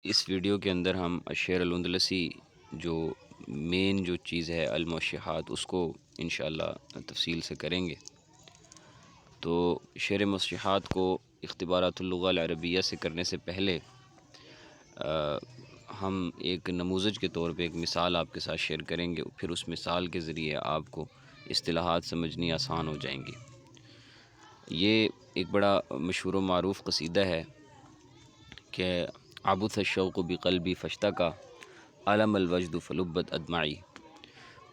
اس video کے اندر ہم الشعر الاندلسی جو مین جو چیز ہے الموشحات اس کو انشاءاللہ تفصیل سے کریں گے۔ تو شعر موشحات کو اختبارات اللغہ العربیہ سے کرنے سے پہلے ہم ایک نموذج کے طور پہ ایک مثال آپ کے ساتھ شیئر کریں گے، پھر اس مثال کے ذریعے آپ کو اصطلاحات سمجھنی آسان ہو جائیں گی۔ یہ ایک بڑا مشہور و معروف قصیدہ ہے کہ عبث الشوق بقلبی فاشتکا علم الوجد فلبت ادمعی۔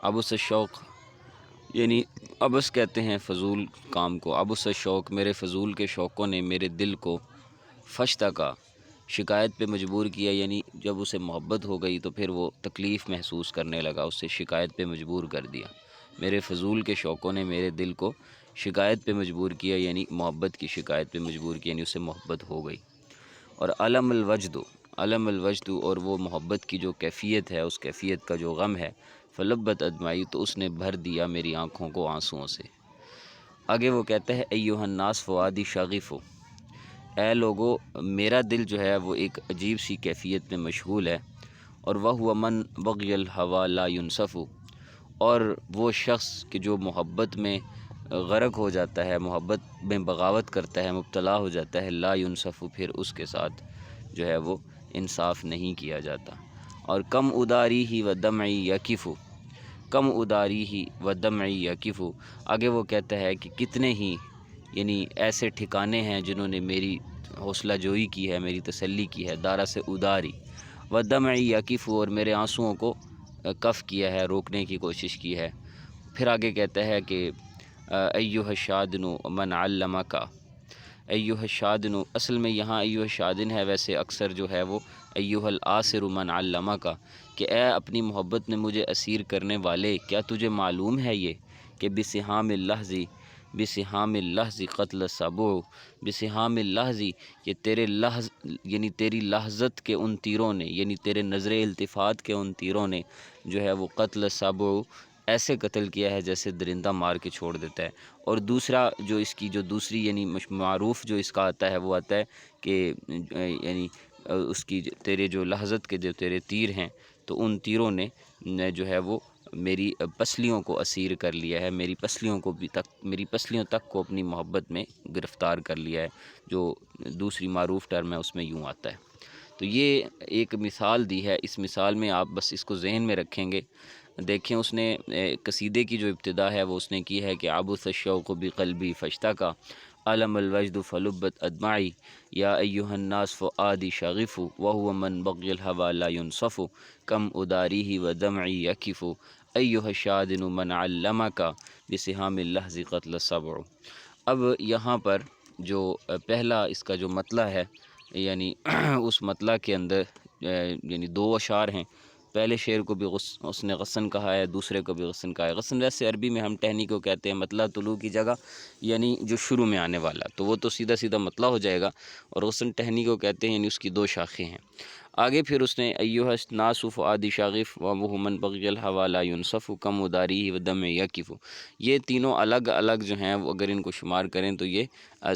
عبث الشوق یعنی عبث کہتے ہیں فضول کام کو، عبث الشوق میرے فضول کے شوقوں نے میرے دل کو فاشتکا شکایت پہ مجبور کیا، یعنی جب اسے محبت ہو گئی تو پھر وہ تکلیف محسوس کرنے لگا، اس سے شکایت پہ مجبور کر دیا۔ میرے فضول کے شوقوں نے میرے دل کو شکایت پہ مجبور کیا، یعنی محبت کی شکایت پہ مجبور کیا، یعنی اسے محبت ہو گئی۔ اور علم الوجد اور وہ محبت کی جو کیفیت ہے، اس کیفیت کا جو غم ہے، فلبت ادمعی تو اس نے بھر دیا میری آنکھوں کو آنسوؤں سے۔ آگے وہ کہتا ہے ایھا الناس فؤادی شاغف، اے لوگو میرا دل جو ہے وہ ایک عجیب سی کیفیت میں مشغول ہے، اور وہو من بغی الہوی لا ینصف، اور وہ شخص کہ جو محبت میں غرق ہو جاتا ہے، محبت میں بغاوت کرتا ہے، مبتلا ہو جاتا ہے، لا ینصف پھر اس کے ساتھ جو ہے وہ انصاف نہیں کیا جاتا۔ اور کم اداری ہی و دمعی یکف، کم اداری ہی و دمعی یکف، آگے وہ کہتا ہے کہ کتنے ہی یعنی ایسے ٹھکانے ہیں جنہوں نے میری حوصلہ جوئی کی ہے، میری تسلی کی ہے، دارا سے اداری، و دمعی یکف اور میرے آنسوؤں کو کف کیا ہے، روکنے کی کوشش کی ہے۔ پھر آگے کہتا ہے کہ ایھا الشادن من علمک، ایھا الشادن، اصل میں یہاں ایھا الشادن ہے، ویسے اکثر جو ہے وہ ایھا الآسر من علمک، کہ اے اپنی محبت میں مجھے اسیر کرنے والے، کیا تجھے معلوم ہے یہ کہ بسہام اللحظ، بسہام اللحظ قتل السبع، بسہام اللحظ کہ تیرے لحظ یعنی تیری لحظت کے ان تیروں نے، یعنی تیرے نظر التفات کے ان تیروں نے جو ہے وہ قتل السبع ایسے قتل کیا ہے جیسے درندہ مار کے چھوڑ دیتا ہے۔ اور دوسرا جو اس کی جو دوسری یعنی معروف جو اس کا آتا ہے وہ آتا ہے کہ یعنی اس کی تیرے جو لحظت کے جو تیرے تیر ہیں تو ان تیروں نے جو ہے وہ میری پسلیوں کو اسیر کر لیا ہے، میری پسلیوں کو بھی تک، میری پسلیوں تک کو اپنی محبت میں گرفتار کر لیا ہے، جو دوسری معروف ٹرم ہے اس میں یوں آتا ہے۔ تو یہ ایک مثال دی ہے، اس مثال میں آپ بس اس کو ذہن میں رکھیں گے۔ دیکھیں اس نے قصیدے کی جو ابتدا ہے وہ اس نے کی ہے کہ عبث الشوق بقلبی فاشتکا علم الوجد فلبت ادمعی یا ایھا الناس فؤادی شاغف وہو من بغی الہوی لا ینصف کم اداریہ و دمعی یکف ایھا الشادن من علمک بسہام اللحظ قتل السبع۔ اب یہاں پر جو پہلا اس کا جو مطلع ہے، یعنی اس مطلع کے اندر یعنی دو اشعار ہیں۔ پہلے شعر کو بھی اس نے غصن کہا ہے، دوسرے کو بھی غصن کہا ہے۔ غصن ویسے عربی میں ہم ٹہنی کو کہتے ہیں، مطلع طلوع کی جگہ یعنی جو شروع میں آنے والا، تو وہ تو سیدھا سیدھا مطلع ہو جائے گا، اور غصن ٹہنی کو کہتے ہیں، یعنی اس کی دو شاخیں ہیں۔ آگے پھر اس نے ایھا الناس فؤادی شاغف وہو من بغی الہوی لا ینصف کم اداریہ و دمع یکف، یہ تینوں الگ الگ جو ہیں وہ اگر ان کو شمار کریں تو یہ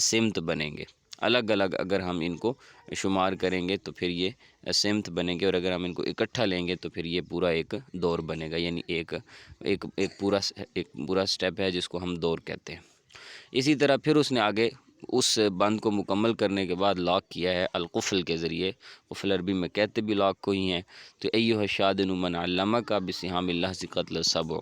سمت بنیں گے، الگ الگ اگر ہم ان کو شمار کریں گے تو پھر یہ سمت بنیں گے، اور اگر ہم ان کو اکٹھا لیں گے تو پھر یہ پورا ایک دور بنے گا، یعنی ایک پورا سٹیپ ہے جس کو ہم دور کہتے ہیں۔ اسی طرح پھر اس نے آگے اس بند کو مکمل کرنے کے بعد لاک کیا ہے القفل کے ذریعے، قفل عربی میں کہتے بھی لاک کو ہی ہیں۔ تو ایھا الشادن من علمک بسہام اللحظ قتل السبع،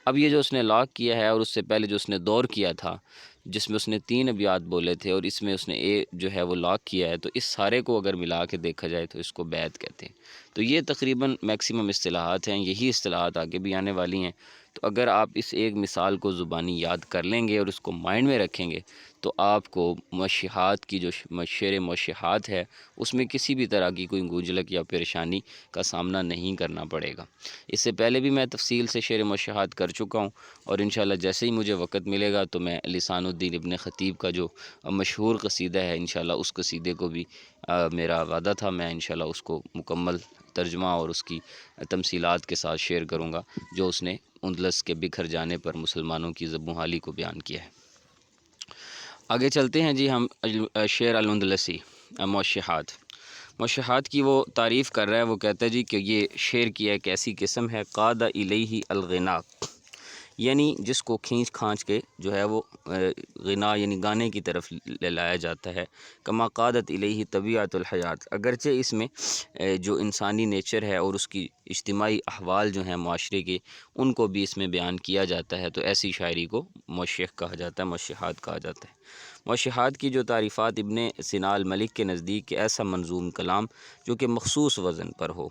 اب یہ جو اس نے لاک کیا ہے، اور اس سے پہلے جو اس نے دور کیا تھا جس میں اس نے 3 ابیات بولے تھے، اور اس میں اس نے جو ہے وہ لاک کیا ہے، تو اس سارے کو اگر ملا کے دیکھا جائے تو اس کو بیت کہتے ہیں۔ تو یہ تقریباً میکسیمم اصطلاحات ہیں، یہی اصطلاحات آگے بھی آنے والی ہیں۔ تو اگر آپ اس ایک مثال کو زبانی یاد کر لیں گے اور اس کو مائنڈ میں رکھیں گے تو آپ کو موشحات کی جو شعر موشحات ہے اس میں کسی بھی طرح کی کوئی گونجلک یا پریشانی کا سامنا نہیں کرنا پڑے گا۔ اس سے پہلے بھی میں تفصیل سے شعر موشحات کر چکا ہوں، اور انشاءاللہ جیسے ہی مجھے وقت ملے گا تو میں لسان الدین ابن خطیب کا جو مشہور قصیدہ ہے انشاءاللہ اس قصیدے کو بھی میرا وعدہ تھا، میں انشاءاللہ اس کو مکمل ترجمہ اور اس کی تمثیلات کے ساتھ شیئر کروں گا، جو اس نے اندلس کے بکھر جانے پر مسلمانوں کی زبوں حالی کو بیان کیا ہے۔ آگے چلتے ہیں جی ہم شعر الاندلسی موشحات۔ موشحات کی وہ تعریف کر رہا ہے، وہ کہتا ہے جی کہ یہ شعر کی ایک ایسی قسم ہے قاد الیہ الغنا، یعنی جس کو کھینچ کھانچ کے جو ہے وہ غنا یعنی گانے کی طرف لایا جاتا ہے۔ کما قادت الیہ طبیعت الحیات، اگرچہ اس میں جو انسانی نیچر ہے اور اس کی اجتماعی احوال جو ہیں معاشرے کے، ان کو بھی اس میں بیان کیا جاتا ہے، تو ایسی شاعری کو موشح کہا جاتا ہے، موشحات کہا جاتا ہے۔ موشحات کی جو تعریفات ابن سینا الملک کے نزدیک کہ ایسا منظوم کلام جو کہ مخصوص وزن پر ہو،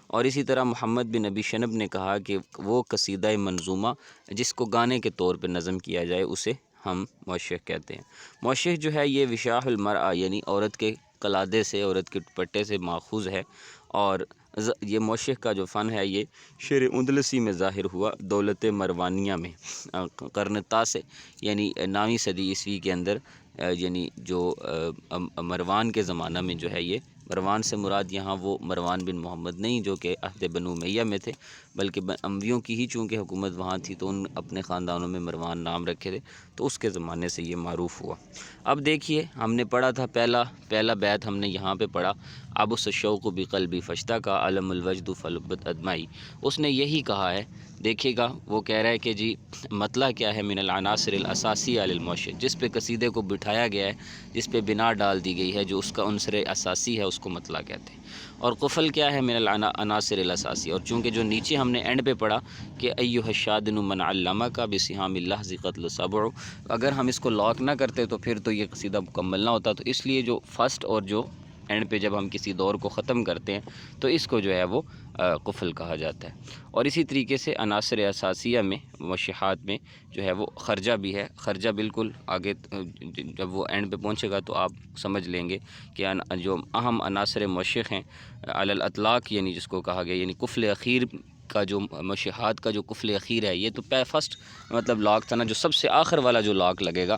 اور اسی طرح محمد بن ابی شنب نے کہا کہ وہ قصیدہ منظومہ جس کو گانے کے طور پہ نظم کیا جائے اسے ہم موشح کہتے ہیں۔ موشح جو ہے یہ وشاح المرأہ یعنی عورت کے قلادے سے، عورت کے دوپٹے سے ماخوذ ہے، اور یہ موشح کا جو فن ہے یہ شعر اندلسی میں ظاہر ہوا دولت مروانیہ میں قرن تاسع یعنی 9ویں صدی عیسوی کے اندر، یعنی جو مروان کے زمانہ میں جو ہے یہ مروان سے مراد یہاں وہ مروان بن محمد نہیں جو کہ عہد بنو امیہ میں تھے، بلکہ امویوں کی ہی چونکہ حکومت وہاں تھی تو ان اپنے خاندانوں میں مروان نام رکھے تھے، تو اس کے زمانے سے یہ معروف ہوا۔ اب دیکھیے ہم نے پڑھا تھا پہلا بیت ہم نے یہاں پہ پڑھا، ابس الشوق بقلبی فشتہ کا علم الوجد فلبت ادمائی، اس نے یہی کہا ہے۔ دیکھیے گا وہ کہہ رہا ہے کہ جی مطلع کیا ہے، من العناصر الاساسیہ للموشح، جس پہ قصیدے کو بٹھایا گیا ہے، جس پہ بنا ڈال دی گئی ہے، جو اس کا عنصر اساسی ہے اس کو مطلع کہتے ہیں۔ اور قفل کیا ہے، من العناصر الاساسی، اور چونکہ جو نیچے ہم نے اینڈ پہ پڑھا کہ ایھا الشادن من علمک بسہام اللحظ قتل سبع، اگر ہم اس کو لاک نہ کرتے تو پھر تو یہ قصیدہ مکمل نہ ہوتا، تو اس لیے جو فرسٹ اور جو اینڈ پہ جب ہم کسی دور کو ختم کرتے ہیں تو اس کو جو ہے وہ قفل کہا جاتا ہے۔ اور اسی طریقے سے عناصر اساسیہ میں موشحات میں جو ہے وہ خرجہ بھی ہے، خرجہ بالکل آگے جب وہ اینڈ پہ پہنچے گا تو آپ سمجھ لیں گے کہ جو اہم عناصر موشح ہیں علی الاطلاق یعنی جس کو کہا گیا، یعنی قفل اخیر کا جو موشحات کا جو قفل اخیر ہے، یہ تو فرسٹ مطلب لاک تھا نا، جو سب سے آخر والا جو لاک لگے گا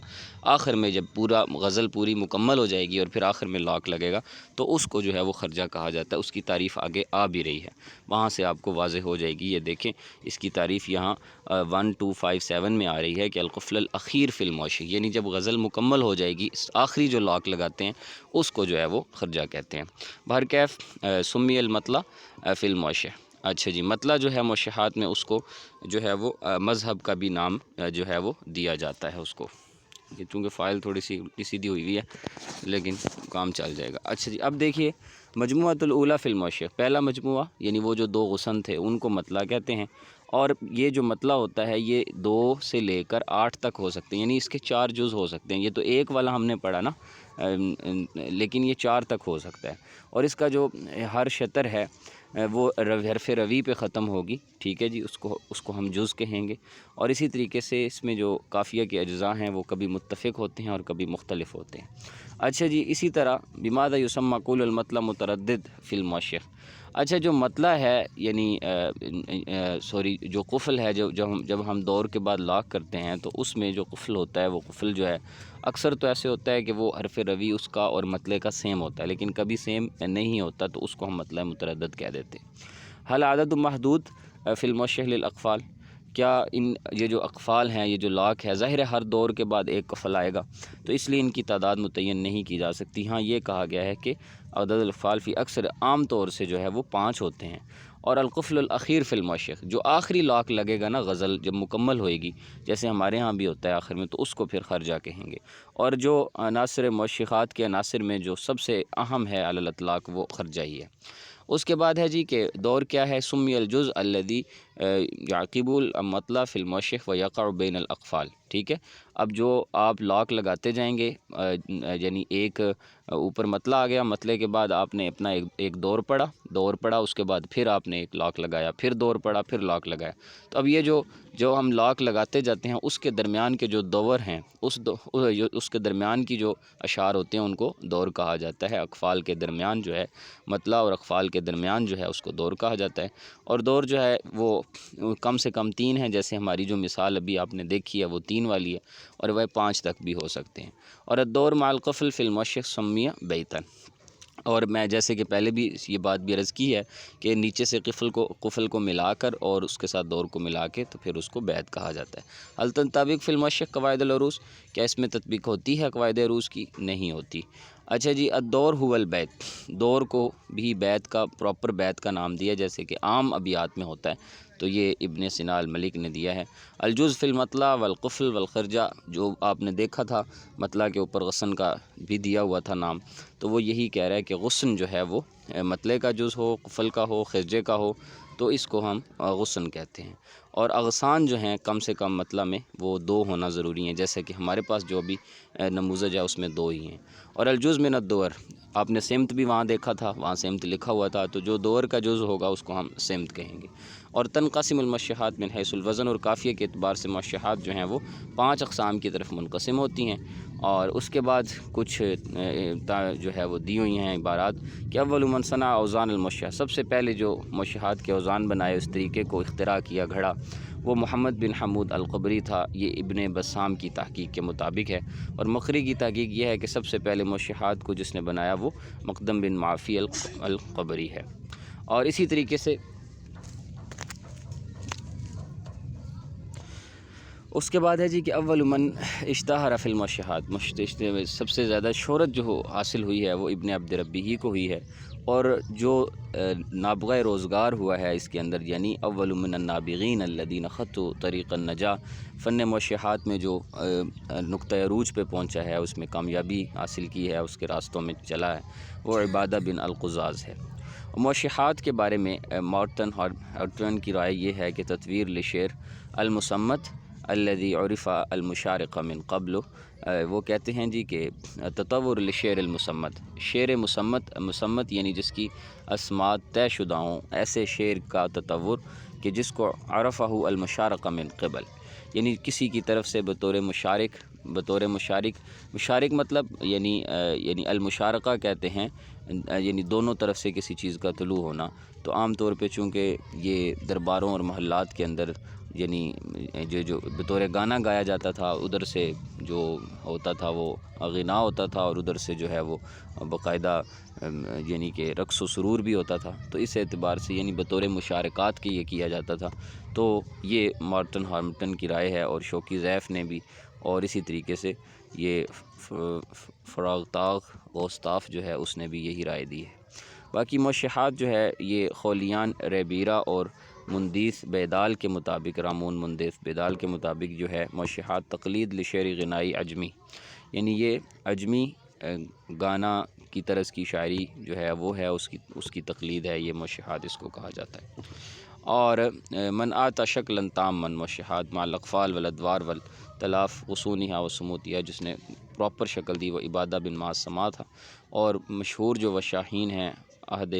آخر میں، جب پورا غزل پوری مکمل ہو جائے گی اور پھر آخر میں لاک لگے گا تو اس کو جو ہے وہ خرجہ کہا جاتا ہے۔ اس کی تعریف آگے آ بھی رہی ہے، وہاں سے آپ کو واضح ہو جائے گی۔ یہ دیکھیں اس کی تعریف یہاں 1257 میں آ رہی ہے کہ القفل الاخیر فی الموشح، یعنی جب غزل مکمل ہو جائے گی آخری جو لاک لگاتے ہیں اس کو جو ہے وہ خرجہ کہتے ہیں۔ بہرکیف سمی المطلع فی الموشح، اچھا جی مطلع جو ہے موشحات میں اس کو جو ہے وہ مذہب کا بھی نام جو ہے وہ دیا جاتا ہے اس کو، یہ چونکہ فائل تھوڑی سی الٹی سیدھی ہوئی ہے لیکن کام چل جائے گا۔ اچھا جی اب دیکھیے مجموعۃ الاولیٰ فی الموشح، پہلا مجموعہ یعنی وہ جو 2 غصن تھے ان کو مطلع کہتے ہیں، اور یہ جو مطلع ہوتا ہے یہ 2 سے لے کر 8 تک ہو سکتے ہیں، یعنی اس کے 4 جز ہو سکتے ہیں۔ یہ تو ایک والا ہم نے پڑھا نا، لیکن یہ 4 تک ہو سکتا ہے، اور اس کا جو ہر شطر ہے وہ حرف روی پہ ختم ہوگی، ٹھیک ہے جی، اس کو ہم جز کہیں گے۔ اور اسی طریقے سے اس میں جو قافیہ کے اجزاء ہیں وہ کبھی متفق ہوتے ہیں اور کبھی مختلف ہوتے ہیں۔ اچھا جی اسی طرح بماذا یسمى قول المطلع متردد فی الموشح، اچھا جو مطلع ہے یعنی جو قفل ہے، جب ہم دور کے بعد لاک کرتے ہیں تو اس میں جو قفل ہوتا ہے وہ قفل جو ہے اکثر تو ایسے ہوتا ہے کہ وہ حرف روی اس کا اور مطلع کا سیم ہوتا ہے، لیکن کبھی سیم نہیں ہوتا تو اس کو ہم مطلع متردد کہہ دیتے ہیں۔ حل عدد محدود فی الموشح للاقفال، کیا یہ جو اقفال ہیں، یہ جو لاک ہے، ظاہر ہے ہر دور کے بعد ایک قفل آئے گا تو اس لیے ان کی تعداد متعین نہیں کی جا سکتی۔ ہاں یہ کہا گیا ہے کہ عدد الاقفال فی اکثر عام طور سے جو ہے وہ 5 ہوتے ہیں، اور القفل الاخیر فی الموشح، جو آخری لاک لگے گا نا غزل جب مکمل ہوئے گی، جیسے ہمارے ہاں بھی ہوتا ہے آخر میں، تو اس کو پھر خرجہ کہیں گے۔ اور جو عناصر موشحات کے عناصر میں جو سب سے اہم ہے علی الاطلاق وہ خرجہ ہی ہے۔ اس کے بعد ہے جی کہ دور کیا ہے، سمی الجزء الذی یعقب المطلع فی الموشح ویقع بین الاقفال، ٹھیک ہے۔ اب جو آپ لاک لگاتے جائیں گے، یعنی ایک اوپر مطلع آ گیا، مطلع کے بعد آپ نے اپنا ایک دور پڑھا، اس کے بعد پھر آپ نے ایک لاک لگایا، پھر دور پڑھا، پھر لاک لگایا، تو اب یہ جو ہم لاک لگاتے جاتے ہیں اس کے درمیان کے جو دور ہیں، اس کے درمیان کی جو اشعار ہوتے ہیں ان کو دور کہا جاتا ہے۔ اقفال کے درمیان جو ہے، مطلع اور اقفال کے درمیان جو ہے اس کو دور کہا جاتا ہے، اور دور جو ہے وہ کم سے کم 3 ہیں، جیسے ہماری جو مثال ابھی آپ نے دیکھی ہے وہ 3 والی ہے، اور وہ 5 تک بھی ہو سکتے ہیں۔ اور الدور مع القفل فی الموشح سمیہ بیتن، اور میں جیسے کہ پہلے بھی یہ بات بھی عرض کی ہے کہ نیچے سے قفل کو ملا کر اور اس کے ساتھ دور کو ملا کے تو پھر اس کو بیت کہا جاتا ہے۔ حل تنطبق فی الموشح قواعد العروض، کیا اس میں تطبیق ہوتی ہے قواعد عروض کی؟ نہیں ہوتی۔ اچھا جی، الدور هو البیت، دور کو بھی بیت کا پراپر بیت کا نام دیا، جیسے کہ عام ابیات میں ہوتا ہے، تو یہ ابن سینا الملک نے دیا ہے۔ الجزء فی المطلع والقفل والخرجہ، جو آپ نے دیکھا تھا مطلع کے اوپر غصن کا بھی دیا ہوا تھا نام، تو وہ یہی کہہ رہا ہے کہ غصن جو ہے وہ مطلع کا جز ہو، قفل کا ہو، خرجے کا ہو، تو اس کو ہم غصن کہتے ہیں۔ اور اغصان جو ہیں کم سے کم مطلع میں وہ 2 ہونا ضروری ہیں، جیسے کہ ہمارے پاس جو بھی نموذج ہے اس میں 2 ہی ہیں۔ اور الجزء من الدور، آپ نے سمت بھی وہاں دیکھا تھا، وہاں سمت لکھا ہوا تھا، تو جو دور کا جز ہوگا اس کو ہم سمت کہیں گے۔ اور تنقسم المشحات من حیث الوزن، اور قافیے کے اعتبار سے مشحات جو ہیں وہ 5 اقسام کی طرف منقسم ہوتی ہیں۔ اور اس کے بعد کچھ جو ہے وہ دی ہوئی ہیں عبارات کہ اول من صنع اوزان المشح، سب سے پہلے جو مشحات کے اوزان بنائے، اس طریقے کو اختراع کیا، گھڑا، وہ محمد بن حمود القبری تھا۔ یہ ابن بسام کی تحقیق کے مطابق ہے، اور مقری کی تحقیق یہ ہے کہ سب سے پہلے مشحات کو جس نے بنایا وہ مقدم بن معافی القبری ہے۔ اور اسی طریقے سے اس کے بعد ہے جی کہ اول من اشتہر فی المشحات، سب سے زیادہ شہرت جو حاصل ہوئی ہے وہ ابن عبد ربی ہی کو ہوئی ہے، اور جو نابغہ روزگار ہوا ہے اس کے اندر، یعنی اول من النابغین الذین خطوا طریق النجاہ، فن مشحات میں جو نقطہ عروج پہ پہنچا ہے، اس میں کامیابی حاصل کی ہے، اس کے راستوں میں چلا ہے، وہ عبادہ بن القزاز ہے۔ مشحات کے بارے میں مارٹن ہارٹن کی رائے یہ ہے کہ تطویر لشعر المسمت الذي عرف المشارق من قبل، وہ کہتے ہیں جی کہ تطور لشعر المسمت، شعر مسمت یعنی جس کی اسمات طے شدہ ہوں، ایسے شعر کا تطور کہ جس کو عرفہ المشارق من قبل، یعنی کسی کی طرف سے بطور مشارک مطلب یعنی المشارقہ کہتے ہیں، یعنی دونوں طرف سے کسی چیز کا طلوع ہونا۔ تو عام طور پہ چونکہ یہ درباروں اور محلات کے اندر یعنی جو بطور گانا گایا جاتا تھا، ادھر سے جو ہوتا تھا وہ غنا ہوتا تھا، اور ادھر سے جو ہے وہ باقاعدہ یعنی کہ رقص و سرور بھی ہوتا تھا، تو اس اعتبار سے یعنی بطور مشارکات کے یہ کیا جاتا تھا۔ تو یہ مارٹن ہارٹن کی رائے ہے، اور شوقی ضیف نے بھی، اور اسی طریقے سے یہ فراغتاغ غوثطاف جو ہے اس نے بھی یہی رائے دی ہے۔ باقی مشحات جو ہے یہ خولیان ریبیرہ اور مندیس بیدال کے مطابق، رامون مندیس بیدال کے مطابق جو ہے مشحات تقلید لشعر غنائی عجمی، یعنی یہ عجمی گانا کی طرز کی شاعری جو ہے وہ ہے، اس کی تقلید ہے، یہ مشحات اس کو کہا جاتا ہے۔ اور من آتا شکلا تاما مشحات مع الاقفال والادوار والتلاف غصونها وسموتها، جس نے پراپر شکل دی، وہ عبادہ بن معاذ سما تھا۔ اور مشہور جو وشاہین ہیں عہد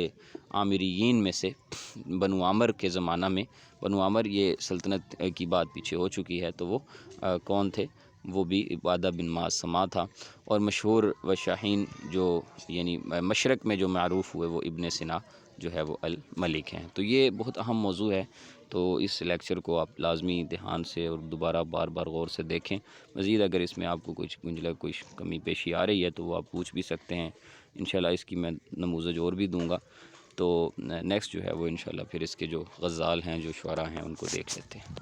عامریین میں سے، بنو عامر کے زمانہ میں، بنو عامر یہ سلطنت کی بات پیچھے ہو چکی ہے، تو وہ کون تھے؟ وہ بھی عبادہ بن معاذ سما تھا۔ اور مشہور وشاہین جو یعنی مشرق میں جو معروف ہوئے وہ ابن سینا جو ہے وہ الملک ہیں۔ تو یہ بہت اہم موضوع ہے، تو اس لیکچر کو آپ لازمی دھیان سے اور دوبارہ بار بار غور سے دیکھیں۔ مزید اگر اس میں آپ کو کچھ کمی پیشی آ رہی ہے تو وہ آپ پوچھ بھی سکتے ہیں، انشاءاللہ اس کی میں نموذج اور بھی دوں گا۔ تو نیکسٹ جو ہے وہ انشاءاللہ پھر اس کے جو غزال ہیں، جو شعراء ہیں، ان کو دیکھ لیتے ہیں۔